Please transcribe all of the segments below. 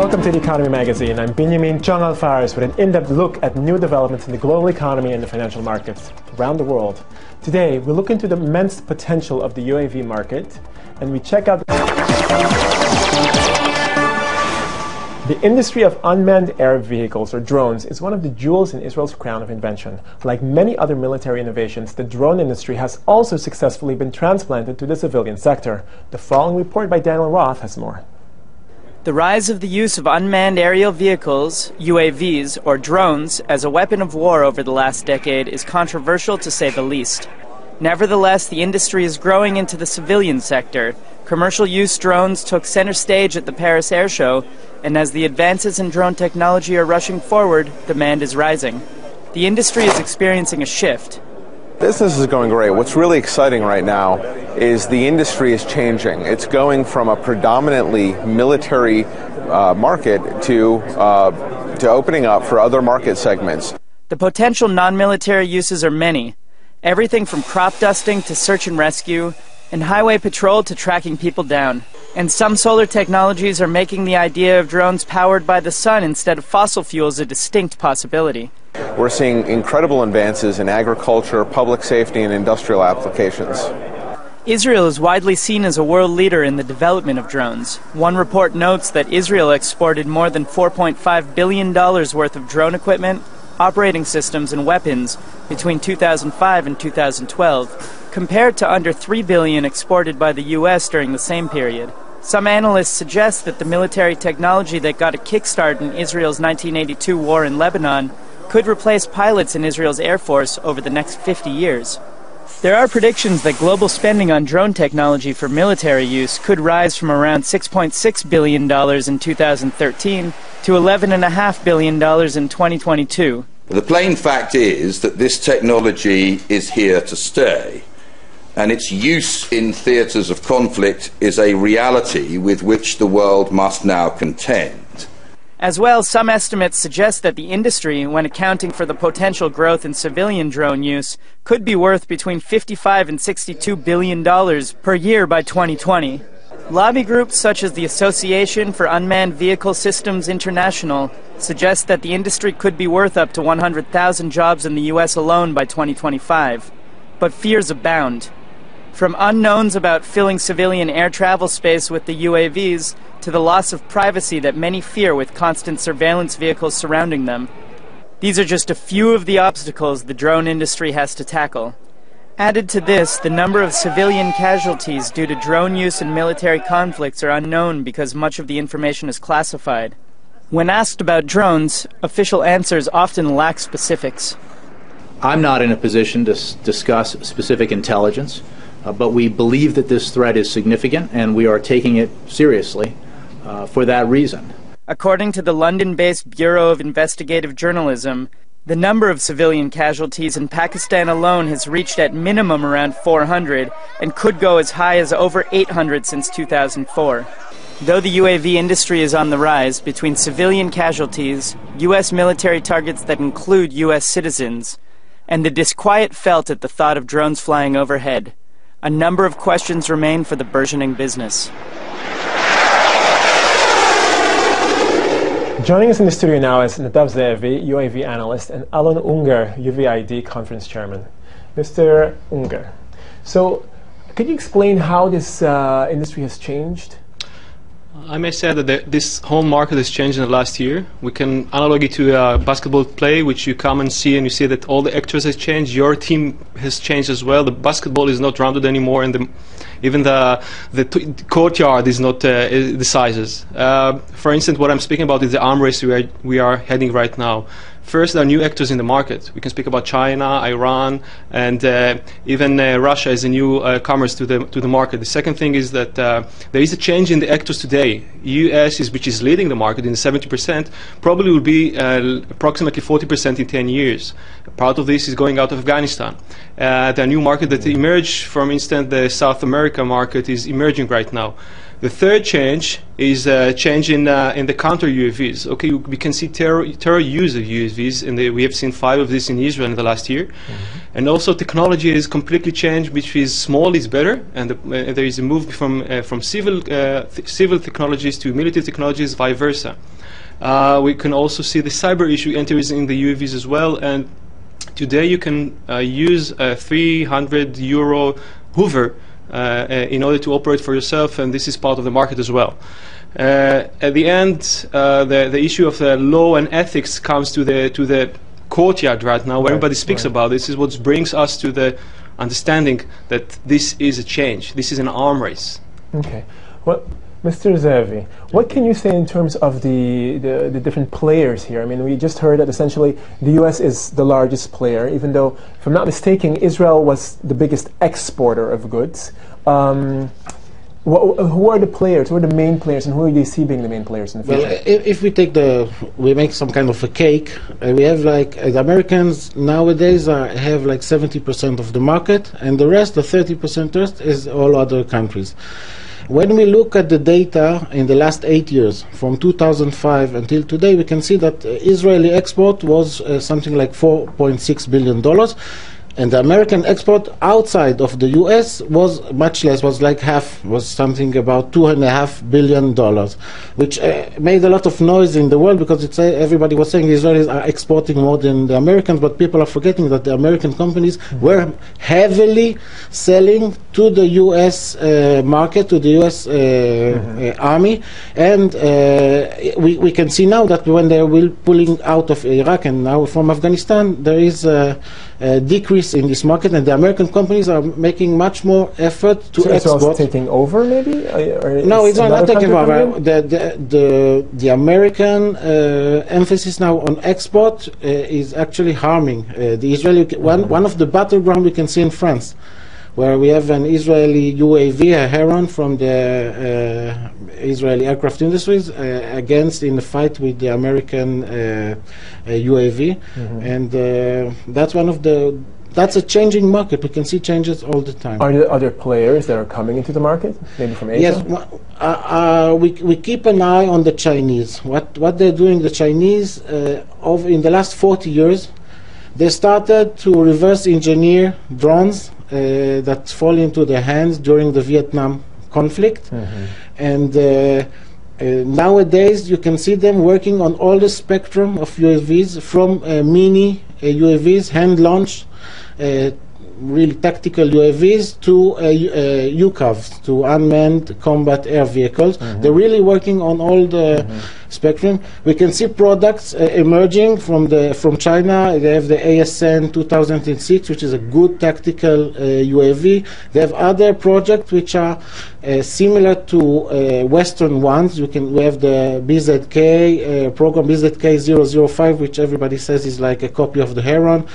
Welcome to The Economy Magazine. I'm Benjamin John Alfares with an in-depth look at new developments in the global economy and the financial markets around the world. Today, we look into the immense potential of the UAV market, and we check out the industry of unmanned air vehicles, or drones, is one of the jewels in Israel's crown of invention. Like many other military innovations, the drone industry has also successfully been transplanted to the civilian sector. The following report by Daniel Roth has more. The rise of the use of unmanned aerial vehicles, UAVs, or drones, as a weapon of war over the last decade is controversial to say the least. Nevertheless, the industry is growing into the civilian sector. Commercial use drones took center stage at the Paris Air Show, and as the advances in drone technology are rushing forward, demand is rising. The industry is experiencing a shift. Business is going great. What's really exciting right now is the industry is changing. It's going from a predominantly military market to opening up for other market segments. The potential non-military uses are many. Everything from crop dusting to search and rescue, and highway patrol to tracking people down. And some solar technologies are making the idea of drones powered by the sun instead of fossil fuels a distinct possibility. We're seeing incredible advances in agriculture, public safety, and industrial applications. Israel is widely seen as a world leader in the development of drones. One report notes that Israel exported more than $4.5 billion worth of drone equipment, operating systems, and weapons between 2005 and 2012, compared to under $3 billion exported by the U.S. during the same period. Some analysts suggest that the military technology that got a kickstart in Israel's 1982 war in Lebanon could replace pilots in Israel's Air Force over the next 50 years. There are predictions that global spending on drone technology for military use could rise from around $6.6 billion in 2013 to $11.5 billion in 2022. The plain fact is that this technology is here to stay, and its use in theatres of conflict is a reality with which the world must now contend. As well, some estimates suggest that the industry, when accounting for the potential growth in civilian drone use, could be worth between $55 and $62 billion per year by 2020. Lobby groups such as the Association for Unmanned Vehicle Systems International suggest that the industry could be worth up to 100,000 jobs in the U.S. alone by 2025. But fears abound. From unknowns about filling civilian air travel space with the UAVs to the loss of privacy that many fear with constant surveillance vehicles surrounding them. These are just a few of the obstacles the drone industry has to tackle. Added to this, the number of civilian casualties due to drone use in military conflicts are unknown because much of the information is classified. When asked about drones, official answers often lack specifics. I'm not in a position to discuss specific intelligence, but we believe that this threat is significant and we are taking it seriously for that reason. According to the London-based Bureau of Investigative Journalism, the number of civilian casualties in Pakistan alone has reached at minimum around 400 and could go as high as over 800 since 2004. Though the UAV industry is on the rise, between civilian casualties, U.S. military targets that include U.S. citizens, and the disquiet felt at the thought of drones flying overhead, a number of questions remain for the burgeoning business. Joining us in the studio now is Nadav Ze'evi, UAV analyst, and Alon Unger, UVID conference chairman. Mr. Unger, so could you explain how this industry has changed? I may say that this whole market has changed in the last year. We can analog it to a basketball play, which you come and see, and you see that all the actors have changed. Your team has changed as well. The basketball is not rounded anymore, and even the courtyard is not the sizes. For instance, what I'm speaking about is the arm race we are heading right now. First, there are new actors in the market. We can speak about China, Iran, and even Russia as a new comers to the market. The second thing is that there is a change in the actors today. U.S., which is leading the market in 70%, probably will be approximately 40% in 10 years. Part of this is going out of Afghanistan. The new market that emerged, for instance, the South America market is emerging right now. The third change is a change in the counter UAVs. Okay, we can see terror use of UAVs, and we have seen 5 of these in Israel in the last year. And also technology is completely changed, which is small is better, and there is a move from civil technologies to military technologies, vice versa. We can also see the cyber issue enters in the UAVs as well, and today you can use a €300 Hoover in order to operate for yourself, and this is part of the market as well. At the end, the issue of the law and ethics comes to the courtyard right now, where everybody speaks about this. Is what brings us to the understanding that this is a change. This is an arm race. Okay. Well, Mr. Ze'evi, what can you say in terms of the different players here? I mean, we just heard that essentially the U.S. is the largest player, even though, if I'm not mistaken, Israel was the biggest exporter of goods. Who are the players? Who are the main players, and who do you see being the main players in the future? Well, if we take we make some kind of a cake, we have like the Americans nowadays have like 70% of the market, and the rest, the 30% rest, is all other countries. When we look at the data in the last 8 years, from 2005 until today, we can see that Israeli export was something like $4.6 billion. And the American export outside of the U.S. was much less, was like half, was something about $2.5 billion, which made a lot of noise in the world, because everybody was saying Israelis are exporting more than the Americans, but people are forgetting that the American companies were heavily selling to the U.S. market, to the U.S. army, and we can see now that when they were pulling out of Iraq and now from Afghanistan, there is a decrease in this market, and the American companies are making much more effort to export. So it's taking over, maybe? No, it's not taking over. The American emphasis now on export is actually harming the Israeli. One of the battleground we can see in France, where we have an Israeli UAV, a Heron from the Israeli aircraft industries, against in the fight with the American UAV, and that's a changing market. We can see changes all the time. Are there other players that are coming into the market, maybe from Asia? Yes, we keep an eye on the Chinese. What they're doing, the Chinese, in the last 40 years, they started to reverse engineer drones that fall into their hands during the Vietnam conflict, and nowadays you can see them working on all the spectrum of UAVs, from mini UAVs, hand-launched, really tactical UAVs, to UCAVs, to unmanned combat air vehicles. They're really working on all the spectrum. We can see products emerging from China. They have the ASN 2006, which is a good tactical UAV. They have other projects which are similar to Western ones. We have the BZK program, BZK 005, which everybody says is like a copy of the Heron.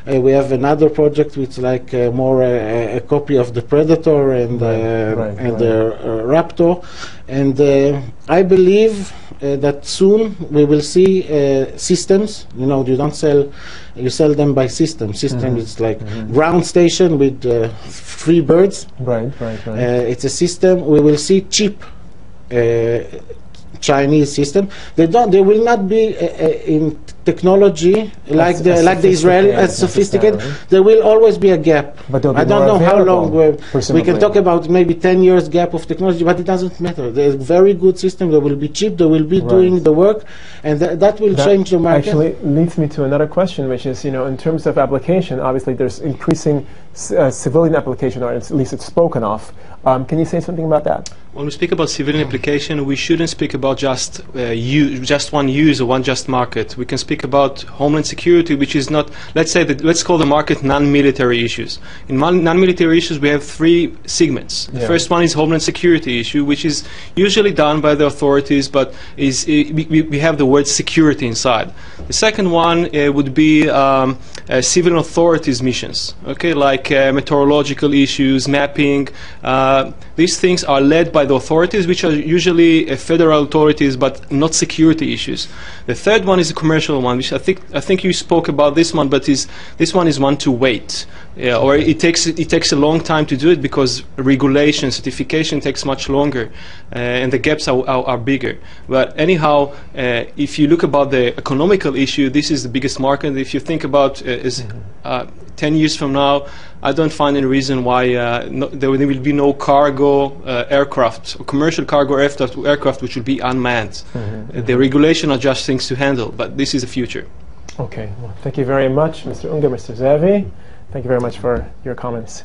We have another project which is like more a copy of the Predator and the Raptor. And I believe that soon we will see systems. You know, you sell them by system. System is like ground station with 3 birds. Right. It's a system. We will see cheap Chinese system. They will not be in technology like the Israeli, as sophisticated. There will always be a gap. But I don't know how long. We can talk about maybe 10 years gap of technology, but it doesn't matter. There's a very good system. They will be cheap. They will be doing the work, and that will change the market. Actually leads me to another question, which is, in terms of application, obviously there's increasing civilian application, or at least it's spoken of. Can you say something about that? When we speak about civilian application, we shouldn't speak about just one use or one just market. We can speak about homeland security, which is not, let's call the market non-military issues. In non-military issues, we have 3 segments. The first one is homeland security issue, which is usually done by the authorities, but we have the word security inside. The second one would be civil authorities missions, okay, like meteorological issues, mapping. These things are led by the authorities, which are usually federal authorities, but not security issues. The third one is the commercial technical one, which I think you spoke about this one, but this one is one to wait. Yeah, or it takes a long time to do it because regulation, certification takes much longer, and the gaps are bigger. But anyhow, if you look about the economical issue, this is the biggest market. If you think about 10 years from now, I don't find any reason why there will be no cargo aircraft, or commercial cargo aircraft which will be unmanned. The regulation are just things to handle, but this is the future. Okay, well, thank you very much, Mr. Unger, Mr. Ze'evi. Thank you very much for your comments.